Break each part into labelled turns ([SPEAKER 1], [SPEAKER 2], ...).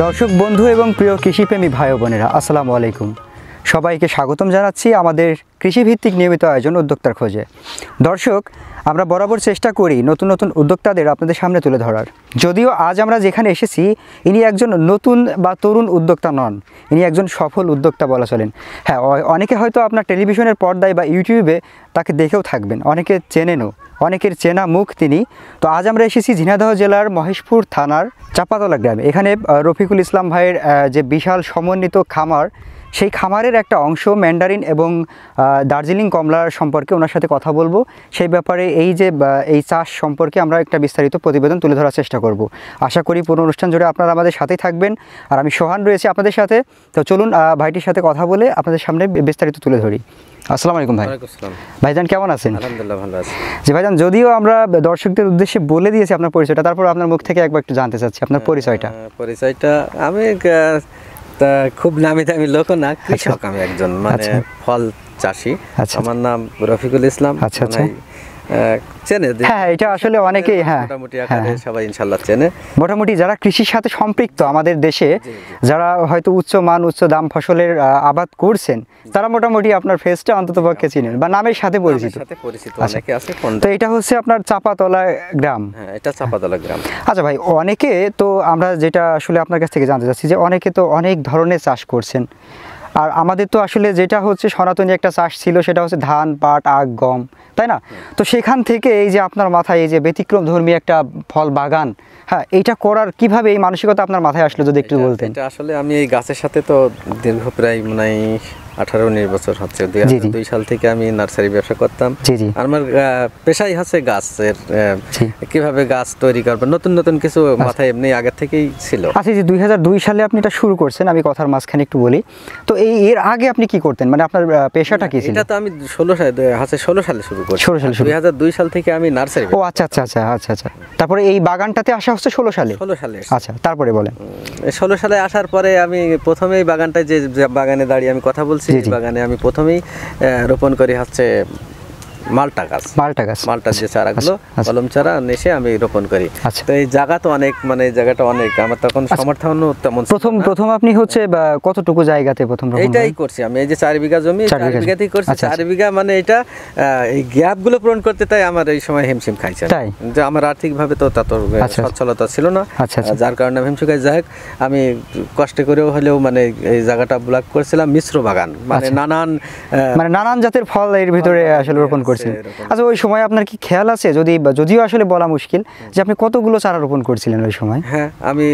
[SPEAKER 1] দর্শক বন্ধু এবং প্রিয় কৃষিপ্রেমী ভাই বোনেরা, আসসালামু আলাইকুম। সবাইকে স্বাগতম জানাচ্ছি আমাদের কৃষিভিত্তিক নিয়মিত আয়োজন উদ্যোক্তার খোঁজে। দর্শক, আমরা বরাবর চেষ্টা করি নতুন নতুন উদ্যোক্তাদের আপনাদের সামনে তুলে ধরার। যদিও আজ আমরা যেখানে এসেছি, ইনি একজন নতুন বা তরুণ উদ্যোক্তা নন, ইনি একজন সফল উদ্যোক্তা বলা চলেন। হ্যাঁ, অনেকে হয়তো আপনার টেলিভিশনের পর্দায় বা ইউটিউবে তাকে দেখেও থাকবেন, অনেকে চেনেনও, অনেকের চেনা মুখ তিনি। তো আজ আমরা এসেছি ঝিনাইদহ জেলার মহেশপুর থানার চাপাতলা গ্রামে। এখানে রফিকুল ইসলাম ভাইয়ের যে বিশাল সমন্বিত খামার, সেই খামারের একটা অংশ ম্যান্ডারিন এবং দার্জিলিং কমলার সম্পর্কে ওনার সাথে কথা বলবো। সেই ব্যাপারে এই চাষ সম্পর্কে আমরা একটা বিস্তারিত প্রতিবেদন তুলে ধরার চেষ্টা করব। আশা করি পুরো অনুষ্ঠান জুড়ে আপনারা আমাদের সাথেই থাকবেন, আর আমি সোহান রয়েছি আপনাদের সাথে। তো চলুন ভাইটির সাথে কথা বলে আপনাদের সামনে বিস্তারিত তুলে ধরি। আসসালামু আলাইকুম ভাই। ভাইজান কেমন আছেন?
[SPEAKER 2] আলহামদুলিল্লাহ ভালো আছি।
[SPEAKER 1] জি ভাইজান, যদিও আমরা দর্শকদের উদ্দেশ্যে বলে দিয়েছি আপনার পরিচয়টা, তারপর আপনার মুখ থেকে একবার একটু জানতে চাচ্ছি আপনার পরিচয়টা।
[SPEAKER 2] আমি খুব নামি দামি লোক না, কৃষক। আমি একজন ফল চাষি। আমার নাম রফিকুল ইসলাম। চেনে?
[SPEAKER 1] হ্যাঁ, এটা আসলে অনেকেই
[SPEAKER 2] মোটামুটি আকারে সবাই ইনশাআল্লাহ চেনে।
[SPEAKER 1] মোটামুটি যারা কৃষির সাথে সম্পৃক্ত আমাদের দেশে, যারা হয়তো উচ্চ মান উচ্চ দাম ফসলের আবাদ করছেন, তারা মোটামুটি আপনার ফেসটা অন্ততপক্ষে চিনেন বা নামের সাথে পরিচিত।
[SPEAKER 2] অনেকে আছে।
[SPEAKER 1] তো এটা হচ্ছে আপনার চাপাতলা গ্রাম।
[SPEAKER 2] হ্যাঁ, এটা চাপাতলা গ্রাম।
[SPEAKER 1] আচ্ছা ভাই, অনেকে তো আমরা যেটা আসলে আপনার কাছ থেকে জানতে চাচ্ছি যে অনেকে তো অনেক ধরনের চাষ করছেন, আর আমাদের তো আসলে যেটা হচ্ছে সনাতনী একটা চাষ ছিল, সেটা হচ্ছে ধান, পাট, আখ, গম, তাই না? তো সেখান থেকে এই যে আপনার মাথায় এই যে ব্যতিক্রম ধর্মী একটা ফল বাগান, হ্যাঁ, এইটা করার কিভাবে এই মানসিকতা আপনার মাথায় আসলো যদি একটু বলতেন।
[SPEAKER 2] এটা আসলে আমি এই গাছের সাথে তো দীর্ঘ প্রায় 18-19 বছর হচ্ছে। 2002 সাল থেকে আমি নার্সারি ব্যবসা করতাম। আমার পেশাই হচ্ছে গাছের, কিভাবে গাছ তৈরি করবে, নতুন নতুন কিছু মাথায় এমনি আগে থেকেই ছিল।
[SPEAKER 1] আচ্ছা, যে 2002 সালে আপনি এটা শুরু করছেন, আমি কথার মাঝখানে একটু বলি। তো এর আগে আপনি কি করতেন, মানে আপনার পেশাটা কি ছিল?
[SPEAKER 2] এটা তো আমি 16 সালে শুরু করছি। 2002 সাল থেকে আমি নার্সারি।
[SPEAKER 1] ও আচ্ছা আচ্ছা আচ্ছা আচ্ছা আচ্ছা। তারপরে এই বাগানটাতে আসা হচ্ছে 16 সালে। আচ্ছা, তারপরে বলেন।
[SPEAKER 2] 16 সালে আসার পরে আমি প্রথমেই বাগানটায় যে বাগানে দাঁড়িয়ে আমি কথা বলছি, বাগানে আমি প্রথমেই রোপণ করি হচ্ছে মালটা যে চারাগুলো, কলম চারা নেশে আমি রোপণ করি। তো এই জায়গা তো অনেক, জায়গাটা অনেক, আমার তখন সামর্থ্য তেমন।
[SPEAKER 1] প্রথম আপনি হচ্ছে কতটুকু জায়গাতে প্রথম
[SPEAKER 2] এইটাই করছি আমি? এই যে 4 বিঘা জমি, 4 বিঘাতেই করছি। 4 বিঘা এটা এই গ্যাপ গুলো পূরণ করতে তাই আমার এই সময় হিমশিম খাইছে, যে আমার আর্থিক ভাবে তো তত সচ্ছলতা ছিল না, যার কারণে হিমশিম খাই। যাই হোক, আমি কষ্ট করেও হলেও এই জায়গাটা ব্লক করছিলাম মিশ্র বাগান,
[SPEAKER 1] নানান জাতের ফল এর ভিতরে আসলে রোপণ করছি। আচ্ছা, ওই সময় আপনার কি খেয়াল আছে, যদিও আসলে বলা মুশকিল, যে আপনি কতগুলো চারা রোপণ করছিলেন ওই সময়?
[SPEAKER 2] হ্যাঁ, আমি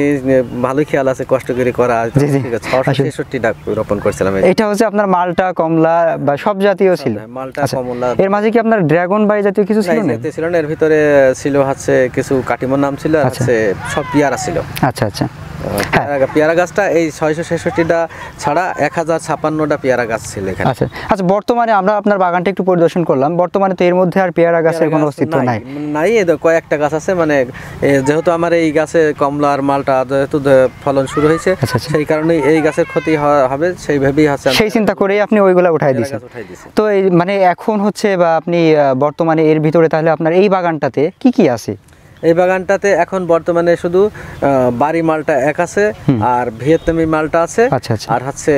[SPEAKER 2] ভালোই খেয়াল আছে, কষ্ট করে করা। 666টা রোপণ করছিলাম।
[SPEAKER 1] এটা হচ্ছে আপনার মালটা, কমলা বা সব জাতীয় ছিল?
[SPEAKER 2] মালটা, কমলা।
[SPEAKER 1] এর মাঝে কি আপনার ড্রাগন বাই জাতীয় কিছু ছিল না?
[SPEAKER 2] ছিল না, এর ভিতরে ছিল হচ্ছে কিছু কাটিমোর নাম ছিল, আছে সব পেয়ারা ছিল।
[SPEAKER 1] আচ্ছা আচ্ছা।
[SPEAKER 2] পেয়ারা গাছটা এই 666টা ছাড়া 1056টা পেয়ারা গাছ ছিল এখানে।
[SPEAKER 1] আচ্ছা আচ্ছা। বর্তমানে আমরা আপনার বাগানটা একটু পরিদর্শন করলাম, বর্তমানে তো এর মধ্যে আর পেয়ারা গাছের কোনো অস্তিত্ব নাই।
[SPEAKER 2] কয়েকটা গাছ আছে, যেহেতু আমার এই গাছে কমলা আর মালটা যেহেতু ফলন শুরু হয়েছে, সেই কারণে এই গাছের ক্ষতি হবে সেইভাবেই হচ্ছে,
[SPEAKER 1] সেই চিন্তা করেই আপনি ওইগুলা উঠাই দিয়েছেন। তো এখন হচ্ছে বা আপনি বর্তমানে এর ভিতরে তাহলে আপনার এই বাগানটাতে কি কি আছে?
[SPEAKER 2] এই বাগানটাতে এখন বর্তমানে শুধু বাড়ি মালটা এক আছে, আর ভিয়েতনামি মালটা আছে, আর হচ্ছে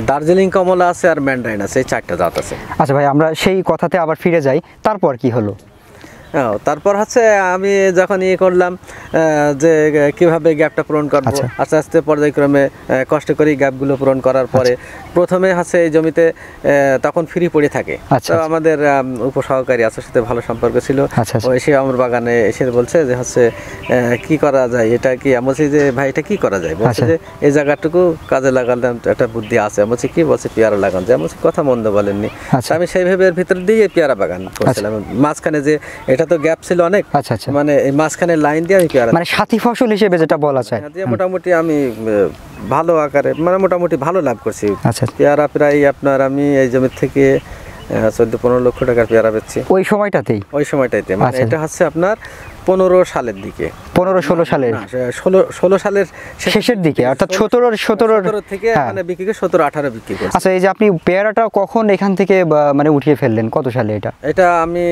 [SPEAKER 2] দার্জিলিং কমলা আছে, আর ম্যান্ডারিন আছে। এই 4টা জাত আছে।
[SPEAKER 1] আচ্ছা ভাই, আমরা সেই কথাতে আবার ফিরে যাই। তারপর কি হলো?
[SPEAKER 2] তারপর হচ্ছে আমি যখন করলাম যে কিভাবে গ্যাপটা পূরণ করবো, আস্তে আস্তে পর্যায়ক্রমে কষ্ট করি গ্যাপগুলো পূরণ করার পরে প্রথমে হচ্ছে এই জমিতে তখন ফ্রি পড়ে থাকে। তো আমাদের উপসহকারী আছে, সাথে ভালো সম্পর্ক ছিল। সে আমার বাগানে এসে বলছে যে হচ্ছে কি করা যায়, এটা কি? আমি বলছি যে ভাই এটা কি করা যায়? বলছে যে এই জায়গাটুকু কাজে লাগালাম, একটা বুদ্ধি আছে। বলছি কি? বলছে পেয়ারা লাগান যায়। বলছি কথা মন্দ বলেননি। আমি সেইভাবে এর ভিতরে দিয়ে পেয়ারা বাগান করছিলাম। মাঝখানে যে এটা তো গ্যাপ ছিল অনেক, এই মাঝখানে লাইন দিয়ে আমি পেয়ারা,
[SPEAKER 1] সাথী ফসল হিসেবে যেটা বলা যায়,
[SPEAKER 2] মোটামুটি আমি ভালো আকারে মোটামুটি ভালো লাভ করছি। পেয়ারা প্রায় আপনার আমি এই জমি থেকে 14-15 লক্ষ টাকার পেয়ারা বেচছি ওই সময়টাইতে। এটা হচ্ছে আপনার 15 সালের দিকে,
[SPEAKER 1] 15-16 সালের
[SPEAKER 2] 16 সালের
[SPEAKER 1] শেষের দিকে, অর্থাৎ 17
[SPEAKER 2] থেকে মানে বিক্রি করে 17-18 বিক্রি করছি।
[SPEAKER 1] আচ্ছা, এই যে আপনি পেয়ারাটা কখন এখান থেকে মানে উঠিয়ে ফেললেন, কত সালে এটা?
[SPEAKER 2] এটা আমি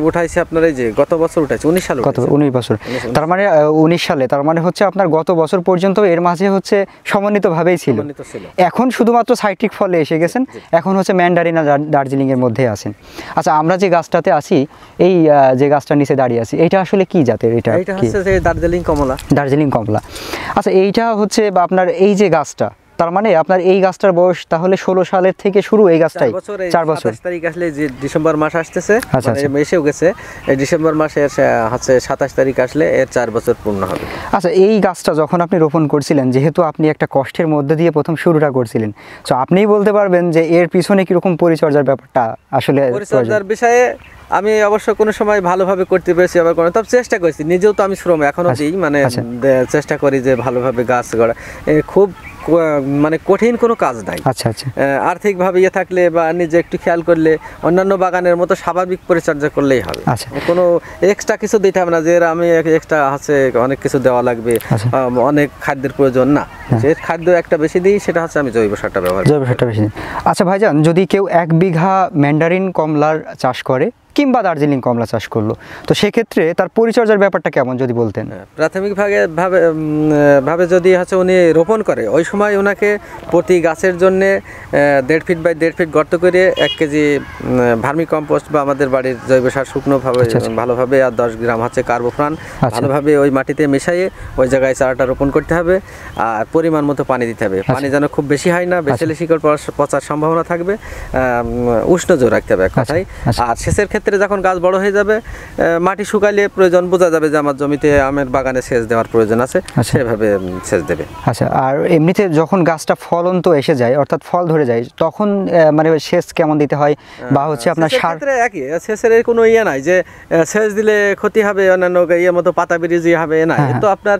[SPEAKER 2] উঠাইছি আপনার এই যে গত বছর উঠাইছি, 19 সালে।
[SPEAKER 1] কত? 19 বছর। তার মানে 19 সালে, তার মানে হচ্ছে আপনার গত বছর পর্যন্ত এর মাঝে হচ্ছে সমন্বিতভাবেই ছিল। এখন শুধুমাত্র সাইট্রিক ফলে এসে গেছেন, এখন হচ্ছে ম্যান্ডারিন আর দার্জিলিং এর মধ্যে আছেন। আচ্ছা, আমরা যে গাছটাতে আছি, এই যে গাছটার নিচে দাঁড়িয়ে আছি, এটা আসলে কি জাতের? এটা
[SPEAKER 2] হচ্ছে যে দার্জিলিং কমলা।
[SPEAKER 1] দার্জিলিং কমলা। আচ্ছা, এইটা হচ্ছে বা আপনার এই যে গাছটা, তার মানে আপনার এই গাছটার বয়স তাহলে 16 সালের থেকে শুরু, এই গাছটাই 4 বছর।
[SPEAKER 2] 27 তারিখ আসলে যে ডিসেম্বর মাস আসতেছে,
[SPEAKER 1] আচ্ছা,
[SPEAKER 2] এসেও গেছে, এই ডিসেম্বর মাসে হচ্ছে 27 তারিখ আসলে এর 4 বছর পূর্ণ হবে।
[SPEAKER 1] আচ্ছা, এই গাছটা যখন আপনি রোপণ করছিলেন, যেহেতু আপনি একটা কষ্টের মধ্যে দিয়ে প্রথম শুরুটা করছিলেন, তো আপনিই বলতে পারবেন যে এর পিছনে কিরকম পরিচর্যার ব্যাপারটা আসলে?
[SPEAKER 2] পরিচর্যার বিষয়ে আমি অবশ্য কোনো সময় ভালোভাবে করতে পেরেছি, আবার কোনো তবে চেষ্টা করেছি, নিজেও তো আমি শ্রম এখনো দিই, মানে চেষ্টা করি যে ভালোভাবে গাছ গড়া। খুব মানে কঠিন কোনো কাজ নাই।
[SPEAKER 1] আচ্ছা আচ্ছা।
[SPEAKER 2] আর্থিকভাবে ইয়ে থাকলে বা নিজে একটু খেয়াল করলে অন্যান্য বাগানের মতো স্বাভাবিক পরিচর্যা করলেই হবে।
[SPEAKER 1] আচ্ছা,
[SPEAKER 2] কোনো এক্সট্রা কিছু দিতে হবে না যে আমি এক্সট্রা আছে অনেক কিছু দেওয়া লাগবে, অনেক খাদ্যের প্রয়োজন না। যে খাদ্য একটা বেশি দিই সেটা হচ্ছে আমি জৈব সারটা ব্যবহার করি।
[SPEAKER 1] জৈব সারটা বেশি দিই। আচ্ছা ভাইজান, যদি কেউ 1 বিঘা ম্যান্ডারিন কমলার চাষ করে কিংবা দার্জিলিং কমলা চাষ করলো, তো সেক্ষেত্রে তার পরিচর্যার ব্যাপারটা কেমন যদি বলতেন?
[SPEAKER 2] প্রাথমিক ভাবে যদি হচ্ছে উনি রোপণ করে, ওই সময় ওনাকে প্রতি গাছের জন্য 1.5 ফিট বাই 1.5 ফিট গর্ত করে 1 কেজি ভার্মি কম্পোস্ট বা আমাদের বাড়ির জৈব সার শুকনোভাবে ভালোভাবে আর 10 গ্রাম হচ্ছে কার্বোফ্রান ভালোভাবে ওই মাটিতে মিশিয়ে ওই জায়গায় চারাটা রোপণ করতে হবে। আর পরিমাণ মতো পানি দিতে হবে, পানি যেন খুব বেশি হয় না, বেশি হলে শিকড় পচার সম্ভাবনা থাকবে। উষ্ণ জোর রাখতে হবে কথাই। আর সেচের ক্ষেত্রে যখন গাছ বড় হয়ে যাবে, মাটি শুকাইলে প্রয়োজন বোঝা যাবে যে আমার জমিতে আমের বাগানে সেচ দেওয়ার প্রয়োজন আছে, সেভাবে সেচ দেবে।
[SPEAKER 1] আচ্ছা, আর এমনিতে যখন গাছটা ফলন্ত এসে যায়, অর্থাৎ ফল ধরে যায়, তখন মানে সেচ কেমন দিতে হয় বা হচ্ছে আপনার সার?
[SPEAKER 2] একই, সেচের কোনো ইয়ে নাই যে সেচ দিলে ক্ষতি হবে, অন্যান্য ইয়ের মতো পাতা বেরিয়ে হবে না। তো আপনার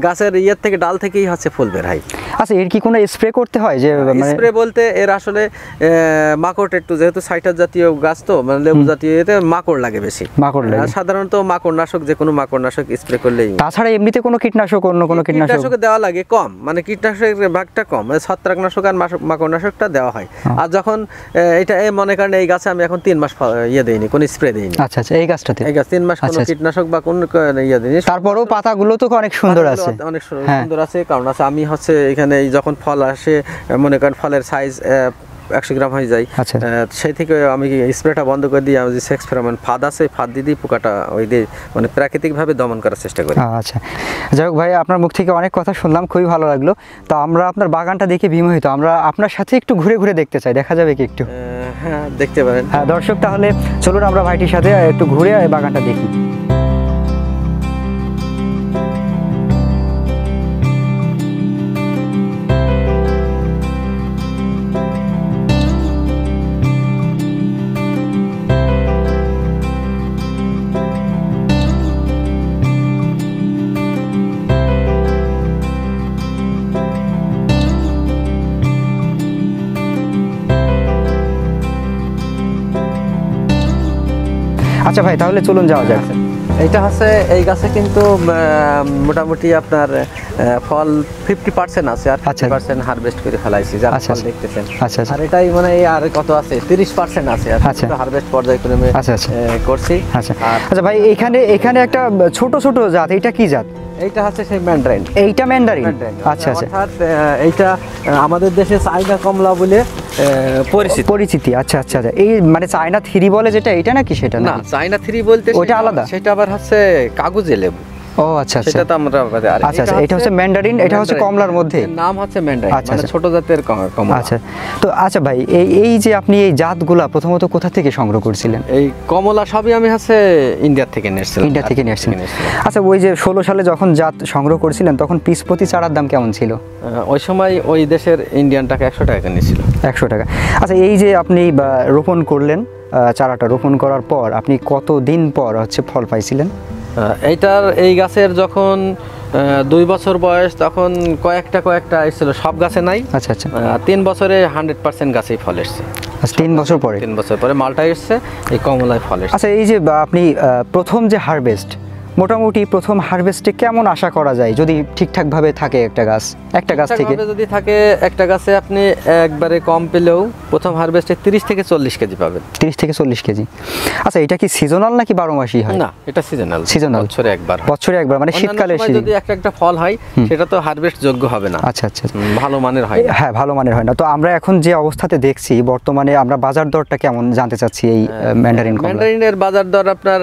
[SPEAKER 2] গাছের ইয়ের থেকে ডাল থেকেই হচ্ছে ফুল বের হয়।
[SPEAKER 1] আচ্ছা, এর কি কোনো স্প্রে করতে হয়? যে
[SPEAKER 2] স্প্রে বলতে এর আসলে মাকড় একটু, যেহেতু সাইটার জাতীয় গাছ তো মানে লেবু জাতীয়, এতে মাকড় লাগে বেশি।
[SPEAKER 1] মাকড় লাগে
[SPEAKER 2] সাধারণত মাকড়নাশক, যে কোনো মাকড়নাশক স্প্রে করলেই।
[SPEAKER 1] তাছাড়া এমনিতে কোনো কীটনাশক, অন্য কোনো কীটনাশক
[SPEAKER 2] দেওয়া লাগে কম, মানে কীটনাশকের ভাগটা কম, মানে ছত্রাকনাশক আর মাকড়নাশকটা দেওয়া হয়। আর যখন এটা মনে করেন এই গাছে আমি এখন 3 মাস ইয়ে দিইনি, কোনো স্প্রে দিইনি।
[SPEAKER 1] আচ্ছা আচ্ছা, এই গাছটাতে
[SPEAKER 2] 3 মাস কোনো কীটনাশক বা কোনো ইয়ে দিইনি।
[SPEAKER 1] তারপরেও পাতাগুলো তো অনেক সুন্দর আছে,
[SPEAKER 2] অনেক সুন্দর আছে। কারণ আছে আমি হচ্ছে এখানে যখন ফল আসে, মনে করেন ফলের সাইজ 100 গ্রাম হয়ে যায়, সেই থেকে আমি স্প্রেটা বন্ধ করে দিই। আমি যে সেক্স ফেরোমন ফাঁদ আছে, ফাঁদ দিয়ে পোকাটা ওই দিয়ে মানে প্রাকৃতিকভাবে দমন করার চেষ্টা করি।
[SPEAKER 1] আচ্ছা, যাই হোক ভাই, আপনার মুখ থেকে অনেক কথা শুনলাম, খুবই ভালো লাগলো। তো আমরা আপনার বাগানটা দেখে বিমোহিত, আমরা আপনার সাথে একটু ঘুরে ঘুরে দেখতে চাই, দেখা যাবে কি একটু?
[SPEAKER 2] হ্যাঁ, দেখতে পারেন।
[SPEAKER 1] হ্যাঁ দর্শক, তাহলে চলুন আমরা ভাইটির সাথে একটু ঘুরে বাগানটা দেখি। আচ্ছা ভাই, তাহলে চলুন যাওয়া যাক।
[SPEAKER 2] এইটা হচ্ছে এই গাছে কিন্তু মোটামুটি আপনার ফল 50% আছে, আর 50% হারভেস্ট করে ফেলাইছি, যারা ফল দেখতেছেন।
[SPEAKER 1] আচ্ছা,
[SPEAKER 2] আর এটাই মানে আর কত আছে, 30% আছে, আর হারভেস্ট পর্যায়ক্রমে করছি।
[SPEAKER 1] আচ্ছা আচ্ছা ভাই, এখানে একটা ছোট ছোট জাত, এটা কি জাত?
[SPEAKER 2] এইটা হচ্ছে সেই ম্যান্ডারিন।
[SPEAKER 1] এইটা ম্যান্ডারিন? আচ্ছা আচ্ছা।
[SPEAKER 2] অর্থাৎ এইটা আমাদের দেশে চায়না কমলা বলে পরিচিতি।
[SPEAKER 1] আচ্ছা আচ্ছা, এই মানে চায়না 3 বলে যেটা, এটা নাকি? সেটা
[SPEAKER 2] না, চায়না 3 বলতে
[SPEAKER 1] ওটা আলাদা,
[SPEAKER 2] সেটা আবার হচ্ছে কাগজে লেবু।
[SPEAKER 1] ও আচ্ছা আচ্ছা,
[SPEAKER 2] সেটা তো আমরা
[SPEAKER 1] আচ্ছা আচ্ছা, এটা হচ্ছে ম্যান্ডারিন, এটা হচ্ছে কমলার মধ্যে
[SPEAKER 2] নাম হচ্ছে ম্যান্ডারিন, মানে ছোট জাতের কমলা।
[SPEAKER 1] আচ্ছা, তো আচ্ছা ভাই, এই যে আপনি এই জাতগুলা প্রথমত কোথা থেকে সংগ্রহ করছিলেন?
[SPEAKER 2] এই কমলা সবই আমি হচ্ছে ইন্ডিয়া থেকে নিয়েছিলাম।
[SPEAKER 1] ইন্ডিয়া থেকে নিয়েছিলেন? আচ্ছা, ওই যে 16 সালে যখন জাত সংগ্রহ করছিলেন, তখন পিস প্রতি চারার দাম কেমন ছিল?
[SPEAKER 2] ওই সময় ওই দেশের ইন্ডিয়ান টাকা 100 টাকা নিয়েছিল।
[SPEAKER 1] 100 টাকা। আচ্ছা, এই যে আপনি রোপণ করলেন, চারাটা রোপণ করার পর আপনি কতদিন পর হচ্ছে ফল পাইছিলেন?
[SPEAKER 2] এই গাছের যখন 2 বছর বয়স, তখন কয়েকটা এসেছিল, সব গাছে নাই।
[SPEAKER 1] আচ্ছা আচ্ছা।
[SPEAKER 2] 3 বছরে 100% গাছেই ফল এসছে।
[SPEAKER 1] 3 বছর পরে?
[SPEAKER 2] 3 বছর পরে মালটা এসছে, এই কমলায় ফল এসছে।
[SPEAKER 1] আচ্ছা, এই যে আপনি প্রথম যে হারভেস্ট, মোটামুটি প্রথম হারভেস্টে কেমন আশা করা যায় যদি ঠিকঠাকভাবে থাকে একটা গাছ থেকে?
[SPEAKER 2] ঠিকঠাকভাবে যদি থাকে একটা গাছে আপনি একবারে কম পেলেও প্রথম হারভেস্টে 30 থেকে 40 কেজি পাবেন।
[SPEAKER 1] 30 থেকে 40 কেজি। আচ্ছা, এটা কি সিজনাল নাকি 12 মাসই হয়?
[SPEAKER 2] না, এটা সিজনাল। বছরে একবার মানে শীতকালে যদি একটা ফল হয় সেটা তো হারভেস্ট যোগ্য হবে না।
[SPEAKER 1] আচ্ছা আচ্ছা,
[SPEAKER 2] ভালো মানের হয় না।
[SPEAKER 1] হ্যাঁ, ভালো মানের হয় না। তো আমরা এখন যে অবস্থাতে দেখছি বর্তমানে, আমরা বাজার দরটা কেমন জানতে চাচ্ছি এই
[SPEAKER 2] ম্যান্ডারিনের বাজার দর আপনার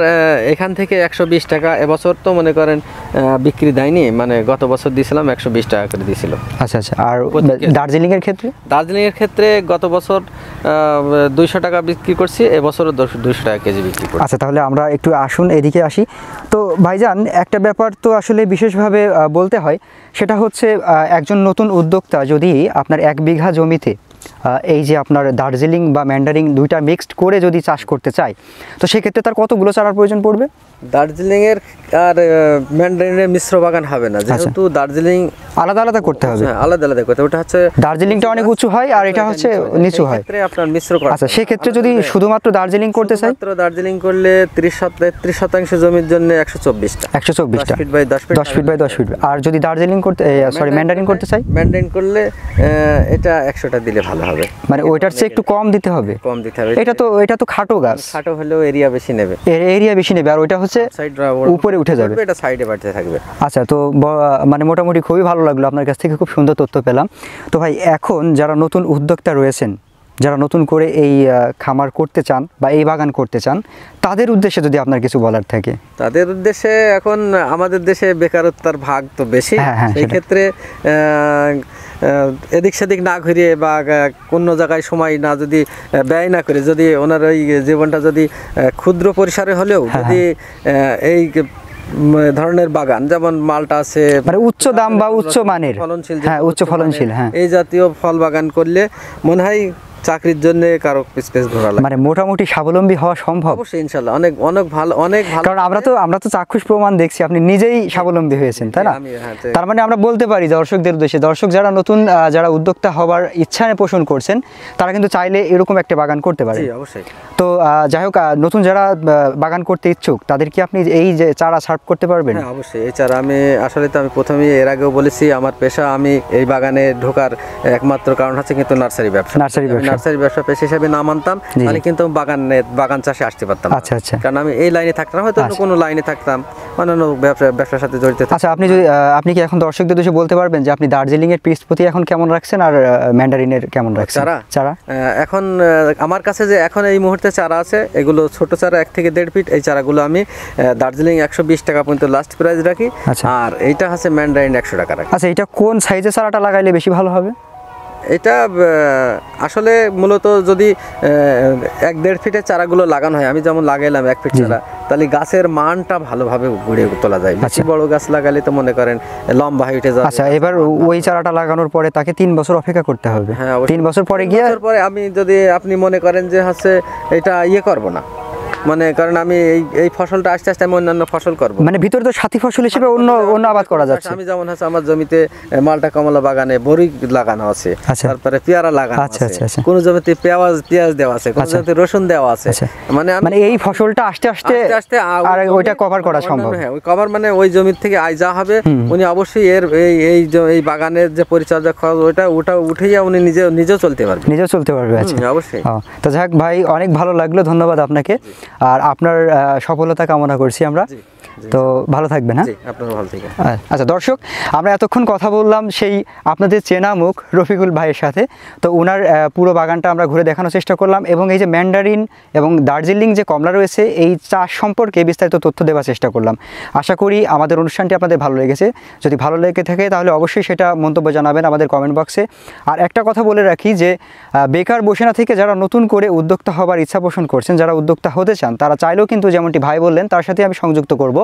[SPEAKER 2] এখান থেকে 120 টাকা। এবছর তো মনে করেন বিক্রি দেয়নি, মানে গত বছর দিয়েছিলাম 120 টাকা করে দিয়েছিল।
[SPEAKER 1] আচ্ছা আচ্ছা। আর দার্জিলিং এর ক্ষেত্রে
[SPEAKER 2] গত বছর 200 টাকা বিক্রি করছি, এবছরও 200 টাকা কেজি বিক্রি করছি।
[SPEAKER 1] আচ্ছা, তাহলে আমরা একটু আসুন এদিকে আসি। তো ভাইজান, একটা ব্যাপার তো আসলে বিশেষভাবে বলতে হয়, সেটা হচ্ছে একজন নতুন উদ্যোক্তা যদি আপনার 1 বিঘা জমিতে এই যে আপনার দার্জিলিং বা ম্যান্ডারিন দুইটা মিক্সড করে যদি চাষ করতে চায়, তো সেক্ষেত্রে তার কতগুলো চারার প্রয়োজন পড়বে?
[SPEAKER 2] দার্জিলিং এর আর ম্যান্ডারিনের মিশ্র বাগান হবে না, যেহেতু দার্জিলিং
[SPEAKER 1] আলাদা আলাদা করতে হবে।
[SPEAKER 2] আলাদা আলাদা করতে, ওটা হচ্ছে
[SPEAKER 1] দার্জিলিংটা অনেক উঁচু হয় আর এটা হচ্ছে নিচু হয়।
[SPEAKER 2] সেক্ষেত্রে আপনার মিশ্র করা।
[SPEAKER 1] আচ্ছা, সেক্ষেত্রে যদি শুধুমাত্র দার্জিলিং করতে চাই?
[SPEAKER 2] শুধুমাত্র দার্জিলিং করলে 30% জমির জন্য 124 টা
[SPEAKER 1] 10 ফিট বাই 10 ফিট। আর যদি দার্জিলিং করতে ম্যান্ডারিন করতে চাই?
[SPEAKER 2] ম্যান্ডারিন করলে এটা 100টা দিলে ভালো হবে।
[SPEAKER 1] মানে ওইটার চেয়ে একটু কম দিতে হবে? এটা তো খাটো গাছ।
[SPEAKER 2] খাটো হলেও এরিয়া বেশি নেবে।
[SPEAKER 1] আর ওইটা হচ্ছে উপরে উঠে যাবে,
[SPEAKER 2] এটা সাইডে বাড়তে থাকবে।
[SPEAKER 1] আচ্ছা, তো মানে মোটামুটি খুবই ভালো লাগলো, আপনার কাছ থেকে খুব সুন্দর তথ্য পেলাম। তো ভাই, এখন যারা নতুন উদ্যোক্তা রয়েছেন, যারা নতুন করে এই খামার করতে চান বা এই বাগান করতে চান, তাদের উদ্দেশ্যে যদি আপনার কিছু বলার থাকে?
[SPEAKER 2] তাদের উদ্দেশ্যে, এখন আমাদের দেশে বেকারত্বের ভাগ তো বেশি, সেই ক্ষেত্রে এদিক সেদিক না ঘুরিয়ে বা অন্য জায়গায় সময় না যদি ব্যয় না করে, যদি ওনার ওই জীবনটা যদি ক্ষুদ্র পরিসরে হলেও যদি এই ধরনের বাগান, যেমন মালটা আছে,
[SPEAKER 1] মানে উচ্চ দাম বা উচ্চ মানের উচ্চ ফলনশীল,
[SPEAKER 2] এই জাতীয় ফল বাগান করলে মনে হয় চাকরির জন্য কারো পিছপেছ ঘোরা লাগে,
[SPEAKER 1] মানে মোটামুটি স্বাবলম্বী হওয়া সম্ভব।
[SPEAKER 2] অবশ্যই, ইনশাআল্লাহ অনেক ভালো।
[SPEAKER 1] কারণ আমরা তো চাক্ষুষ প্রমাণ দেখছি, আপনি নিজেই স্বাবলম্বী হয়েছেন, তাই না? তার মানে আমরা বলতে পারি দর্শকদের উদ্দেশ্যে, দর্শক যারা নতুন যারা উদ্যোক্তা হবার ইচ্ছা পোষণ করছেন, তারা কিন্তু চাইলে এরকম একটা বাগান করতে পারে।
[SPEAKER 2] অবশ্যই।
[SPEAKER 1] তো যাই হোক, নতুন যারা বাগান করতে ইচ্ছুক, তাদেরকে আপনি এই যে চারা সার্ভ করতে পারবেন?
[SPEAKER 2] হ্যাঁ, অবশ্যই। এই চারা আমি প্রথমেই এর আগেও বলেছি, আমার পেশা, আমি এই বাগানে ঢোকার একমাত্র কারণ হচ্ছে কিন্তু নার্সারি ব্যবসা পেশা হিসেবে না মানতাম, তাহলে কিন্তু বাগান চাষে আসতে পারতাম।
[SPEAKER 1] আচ্ছা আচ্ছা।
[SPEAKER 2] কারণ আমি এই লাইনে থাকতাম, হয়তো কোনো লাইনে থাকতাম, অন্যান্য ব্যবসার সাথে জড়িত।
[SPEAKER 1] আচ্ছা, আপনি কি এখন দর্শকদের উদ্দেশ্যে বলতে পারবেন যে আপনি দার্জিলিং এর পিস প্রতি এখন কেমন রাখছেন আর ম্যান্ডারিনের কেমন রাখছেন চারা?
[SPEAKER 2] এখন আমার কাছে যে এখন এই মুহূর্তে চারা আছে, এগুলো ছোট চারা 1 থেকে 1.5 ফিট। এই চারাগুলো আমি দার্জিলিং 120 টাকা পর্যন্ত লাস্ট প্রাইস রাখি, আর এইটা হচ্ছে ম্যান্ডারিন 100 টাকা রাখি।
[SPEAKER 1] আচ্ছা, এটা কোন সাইজের চারাটা লাগাইলে বেশি ভালো হবে?
[SPEAKER 2] এটা আসলে মূলত যদি 1-1.5 ফিটের চারাগুলো লাগানো হয়, আমি যেমন লাগাইলাম 1 ফিট চারা, তাহলে গাছের মানটা ভালোভাবে গড়ে তোলা যায়। বেশি বড় গাছ লাগালে তো মনে করেন লম্বা হয়ে উঠে যাবে।
[SPEAKER 1] আচ্ছা, এবার ওই চারাটা লাগানোর পরে তাকে 3 বছর অপেক্ষা করতে হবে।
[SPEAKER 2] হ্যাঁ,
[SPEAKER 1] 3 বছর পরে
[SPEAKER 2] আমি যদি আপনি মনে করেন যে হচ্ছে এটা করব না, মানে কারণ আমি এই ফসলটা আস্তে আস্তে আমি অন্যান্য ফসল করব, মানে
[SPEAKER 1] ভিতরে তো সাথী ফসল হিসেবে অন্য আবাদ করা যাচ্ছে।
[SPEAKER 2] আমি যেমন হচ্ছে আমার জমিতে মালটা কমলা বাগানে বড়ি লাগানো আছে, তারপরে পেয়ারা লাগানো আছে, কোন জমিতে পেঁয়াজ দেওয়া আছে, কোন জমিতে রসুন দেওয়া আছে,
[SPEAKER 1] মানে এই ফসলটা আস্তে আস্তে আর ওইটা কভার করা সম্ভব।
[SPEAKER 2] হ্যাঁ, ওই কভার মানে ওই জমি থেকে আয় যা হবে, উনি অবশ্যই এই বাগানের যে পরিচর্যা খরচ ওটা উঠেই উনি নিজেও চলতে পারবে।
[SPEAKER 1] আচ্ছা,
[SPEAKER 2] অবশ্যই।
[SPEAKER 1] তো যাক ভাই, অনেক ভালো লাগলো, ধন্যবাদ আপনাকে, আর আপনার সফলতা কামনা করছি আমরা। তো ভালো থাকবেন। হ্যাঁ,
[SPEAKER 2] আপনারা ভালো থাকবেন।
[SPEAKER 1] আচ্ছা দর্শক, আমরা এতক্ষণ কথা বললাম সেই আপনাদের চেনা মুখ রফিকুল ভাইয়ের সাথে। তো ওনার পুরো বাগানটা আমরা ঘুরে দেখানোর চেষ্টা করলাম, এবং এই যে ম্যান্ডারিন এবং দার্জিলিং যে কমলা রয়েছে, এই চাষ সম্পর্কে বিস্তারিত তথ্য দেওয়ার চেষ্টা করলাম। আশা করি আমাদের অনুষ্ঠানটি আপনাদের ভালো লেগেছে। যদি ভালো লেগে থাকে তাহলে অবশ্যই সেটা মন্তব্য জানাবেন আমাদের কমেন্ট বক্সে। আর একটা কথা বলে রাখি যে বেকার বসে না থেকে যারা নতুন করে উদ্যোক্তা হবার ইচ্ছা পোষণ করছেন, যারা উদ্যোক্তা হতে চান, তারা চাইলেও কিন্তু, যেমনটি ভাই বললেন, তার সাথে আমি সংযুক্ত করব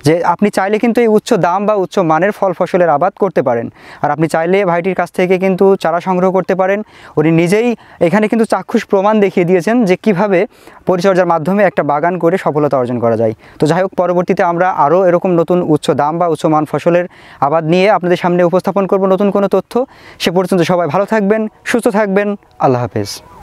[SPEAKER 1] যে আপনি চাইলে কিন্তু এই উচ্চ দাম বা উচ্চ মানের ফল ফসলের আবাদ করতে পারেন। আর আপনি চাইলে ভাইটির কাছ থেকে কিন্তু চারা সংগ্রহ করতে পারেন। উনি নিজেই এখানে কিন্তু চাক্ষুষ প্রমাণ দেখিয়ে দিয়েছেন যে কিভাবে পরিচর্যার মাধ্যমে একটা বাগান করে সফলতা অর্জন করা যায়। তো যাই হোক, পরবর্তীতে আমরা আরও এরকম নতুন উচ্চ দাম বা উচ্চ মান ফসলের আবাদ নিয়ে আপনাদের সামনে উপস্থাপন করব নতুন কোনো তথ্য। সে পর্যন্ত সবাই ভালো থাকবেন, সুস্থ থাকবেন। আল্লাহ হাফেজ।